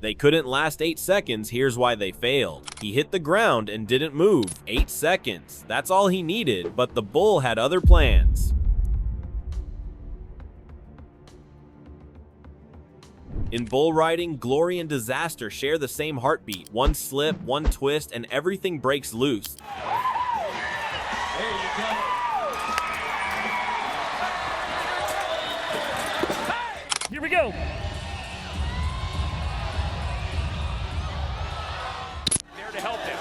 They couldn't last 8 seconds, here's why they failed. He hit the ground and didn't move. 8 seconds, that's all he needed, but the bull had other plans. In bull riding, glory and disaster share the same heartbeat. One slip, one twist, and everything breaks loose. There you go. Here we go. There to help him.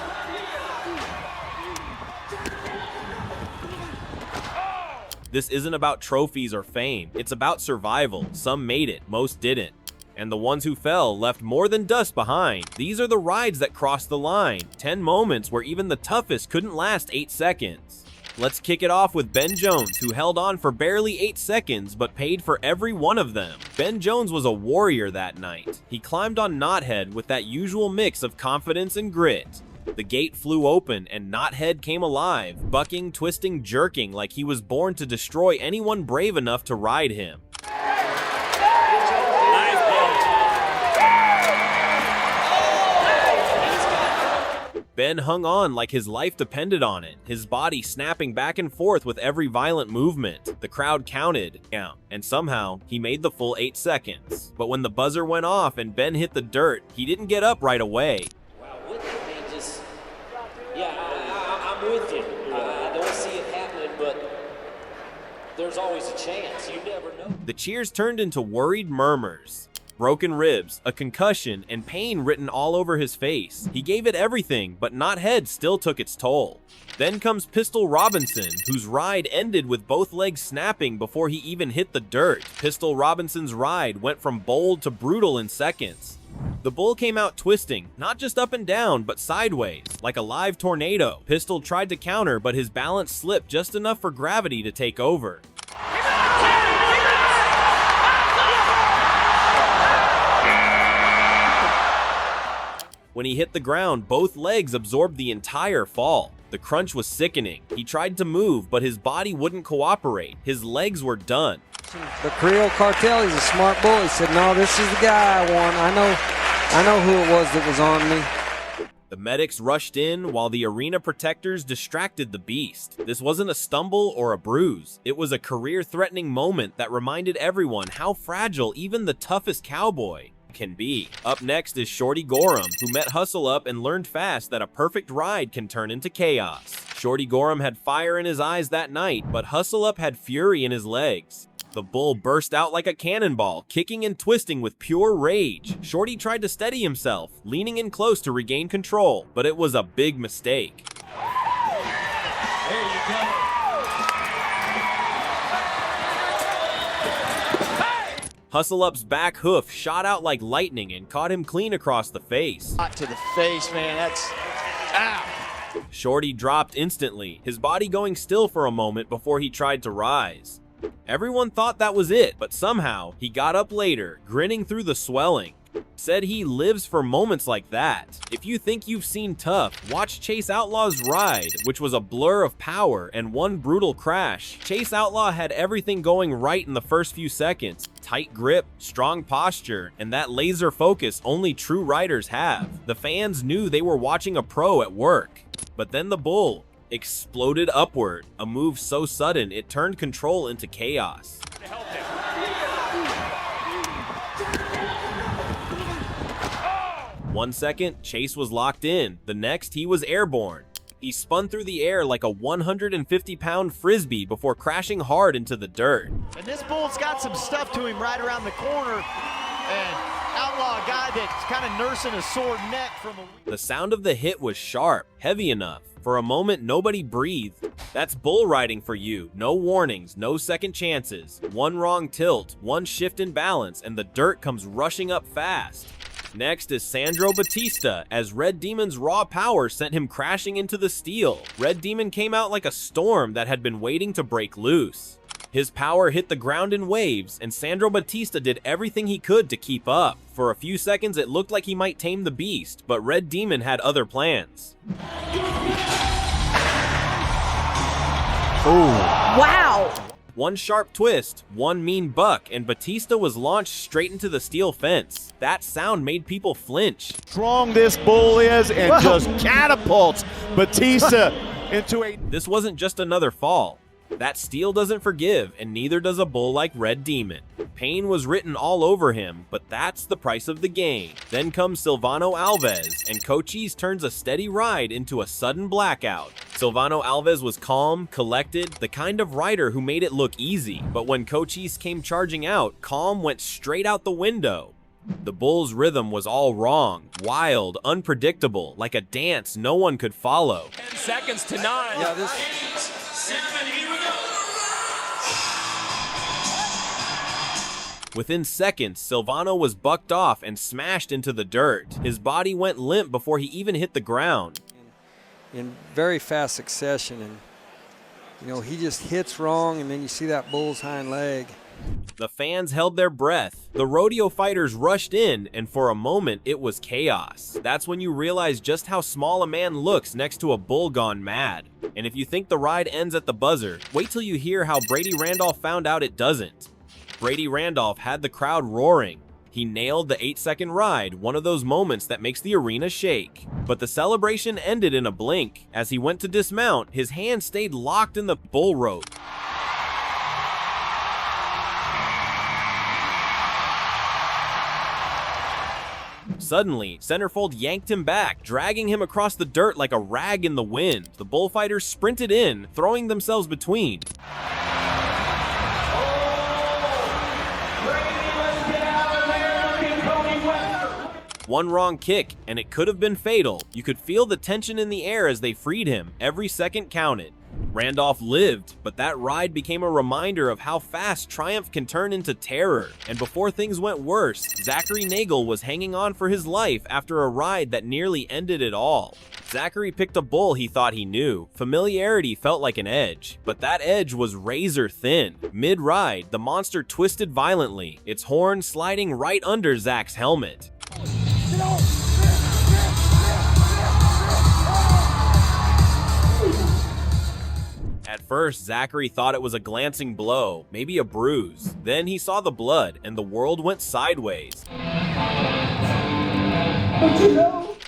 This isn't about trophies or fame. It's about survival. Some made it, most didn't. And the ones who fell left more than dust behind. These are the rides that crossed the line. 10 moments where even the toughest couldn't last 8 seconds. Let's kick it off with Ben Jones, who held on for barely 8 seconds but paid for every one of them. Ben Jones was a warrior that night. He climbed on Knothead with that usual mix of confidence and grit. The gate flew open and Knothead came alive, bucking, twisting, jerking like he was born to destroy anyone brave enough to ride him. Ben hung on like his life depended on it, his body snapping back and forth with every violent movement. The crowd counted down, and somehow he made the full 8 seconds. But when the buzzer went off and Ben hit the dirt, he didn't get up right away. Wow, wouldn't they just... Yeah, I'm with you. I don't see it happening, but there's always a chance. You never know. The cheers turned into worried murmurs. Broken ribs, a concussion, and pain written all over his face. He gave it everything, but Knothead still took its toll. Then comes Pistol Robinson, whose ride ended with both legs snapping before he even hit the dirt. Pistol Robinson's ride went from bold to brutal in seconds. The bull came out twisting, not just up and down, but sideways, like a live tornado. Pistol tried to counter, but his balance slipped just enough for gravity to take over. When he hit the ground, both legs absorbed the entire fall. The crunch was sickening. He tried to move, but his body wouldn't cooperate. His legs were done. The Creole Cartel, he's a smart boy. He said, no, this is the guy I want. I know who it was that was on me. The medics rushed in while the arena protectors distracted the beast. This wasn't a stumble or a bruise. It was a career-threatening moment that reminded everyone how fragile even the toughest cowboy can be. Up next is Shorty Gorham, who met Hustle Up and learned fast that a perfect ride can turn into chaos. Shorty Gorham had fire in his eyes that night, but Hustle Up had fury in his legs. The bull burst out like a cannonball, kicking and twisting with pure rage. Shorty tried to steady himself, leaning in close to regain control, but it was a big mistake. There you go. Hustle Up's back hoof shot out like lightning and caught him clean across the face. To the face, man, that's... Ow! Shorty dropped instantly, his body going still for a moment before he tried to rise. Everyone thought that was it, but somehow he got up later, grinning through the swelling. Said he lives for moments like that. If you think you've seen tough, watch Chase Outlaw's ride, which was a blur of power and one brutal crash. Chase Outlaw had everything going right in the first few seconds. Tight grip, strong posture, and that laser focus only true riders have. The fans knew they were watching a pro at work. But then the bull exploded upward, a move so sudden it turned control into chaos. 1 second, Chase was locked in. The next, he was airborne. He spun through the air like a 150-pound frisbee before crashing hard into the dirt. And this bull's got some stuff to him right around the corner. And Outlaw, a guy that's kind of nursing a sore neck from a... The sound of the hit was sharp, heavy enough. For a moment, nobody breathed. That's bull riding for you. No warnings, no second chances. One wrong tilt, one shift in balance, and the dirt comes rushing up fast. Next is Sandro Batista, as Red Demon's raw power sent him crashing into the steel. Red Demon came out like a storm that had been waiting to break loose. His power hit the ground in waves, and Sandro Batista did everything he could to keep up. For a few seconds, it looked like he might tame the beast, but Red Demon had other plans. Ooh. Wow! One sharp twist, one mean buck, and Batista was launched straight into the steel fence. That sound made people flinch. Strong this bull is and just catapults Batista into a... This wasn't just another fall. That steel doesn't forgive, and neither does a bull like Red Demon. Pain was written all over him, but that's the price of the game. Then comes Silvano Alves, and Cochise turns a steady ride into a sudden blackout. Silvano Alves was calm, collected, the kind of rider who made it look easy. But when Cochise came charging out, calm went straight out the window. The bull's rhythm was all wrong, wild, unpredictable, like a dance no one could follow. 10 seconds to 9. Yeah, this. Within seconds, Silvano was bucked off and smashed into the dirt. His body went limp before he even hit the ground. In very fast succession, and you know, he just hits wrong, and then you see that bull's hind leg. The fans held their breath. The rodeo fighters rushed in, and for a moment, it was chaos. That's when you realize just how small a man looks next to a bull gone mad. And if you think the ride ends at the buzzer, wait till you hear how Brady Randolph found out it doesn't. Brady Randolph had the crowd roaring. He nailed the 8-second ride, one of those moments that makes the arena shake. But the celebration ended in a blink. As he went to dismount, his hand stayed locked in the bull rope. Suddenly, Centerfold yanked him back, dragging him across the dirt like a rag in the wind. The bullfighters sprinted in, throwing themselves between. One wrong kick, and it could have been fatal. You could feel the tension in the air as they freed him. Every second counted. Randolph lived, but that ride became a reminder of how fast triumph can turn into terror. And before things went worse, Zachary Nagel was hanging on for his life after a ride that nearly ended it all. Zachary picked a bull he thought he knew. Familiarity felt like an edge, but that edge was razor thin. Mid-ride, the monster twisted violently, its horn sliding right under Zach's helmet. At first, Zachary thought it was a glancing blow, maybe a bruise. Then he saw the blood, and the world went sideways.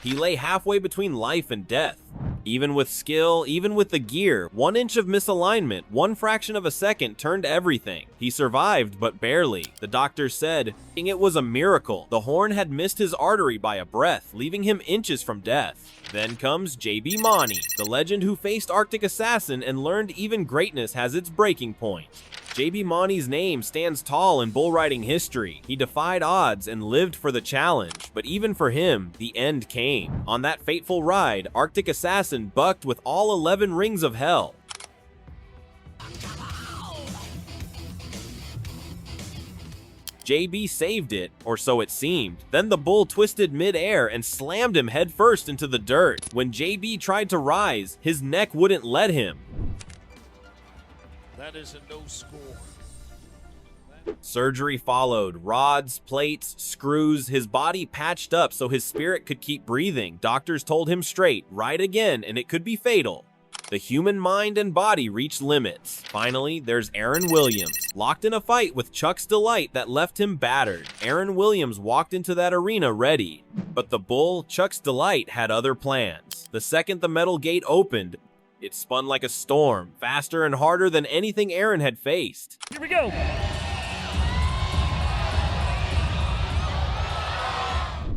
He lay halfway between life and death. Even with skill, even with the gear, 1 inch of misalignment, 1 fraction of a second turned everything. He survived, but barely. The doctors said it was a miracle. The horn had missed his artery by a breath, leaving him inches from death. Then comes J.B. Monty, the legend who faced Arctic Assassin and learned even greatness has its breaking point. J.B. Monty's name stands tall in bull riding history. He defied odds and lived for the challenge, but even for him, the end came. On that fateful ride, Arctic Assassin bucked with all 11 rings of hell. JB saved it, or so it seemed. Then the bull twisted mid-air and slammed him headfirst into the dirt. When JB tried to rise, his neck wouldn't let him. That is a no score. Surgery followed. Rods, plates, screws, his body patched up so his spirit could keep breathing. Doctors told him straight, ride again, and it could be fatal. The human mind and body reached limits. Finally, there's Aaron Williams, locked in a fight with Chuck's Delight that left him battered. Aaron Williams walked into that arena ready. But the bull, Chuck's Delight, had other plans. The second the metal gate opened, it spun like a storm, faster and harder than anything Aaron had faced. Here we go.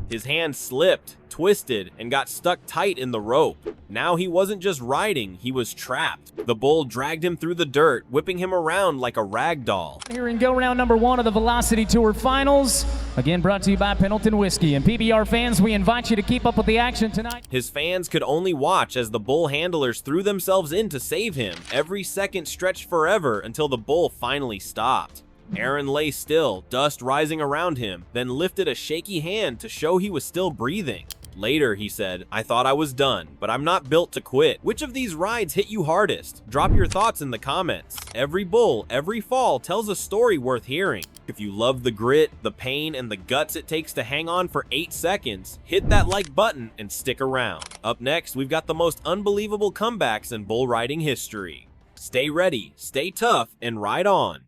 His hand slipped, twisted, and got stuck tight in the rope. Now he wasn't just riding, he was trapped. The bull dragged him through the dirt, whipping him around like a rag doll. Here in go round number 1 of the Velocity Tour Finals. Again, brought to you by Pendleton Whiskey. And PBR fans, we invite you to keep up with the action tonight. His fans could only watch as the bull handlers threw themselves in to save him. Every second stretched forever until the bull finally stopped. Aaron lay still, dust rising around him, then lifted a shaky hand to show he was still breathing. Later, he said, I thought I was done, but I'm not built to quit. Which of these rides hit you hardest? Drop your thoughts in the comments. Every bull, every fall tells a story worth hearing. If you love the grit, the pain, and the guts it takes to hang on for 8 seconds, hit that like button and stick around. Up next, we've got the most unbelievable comebacks in bull riding history. Stay ready, stay tough, and ride on.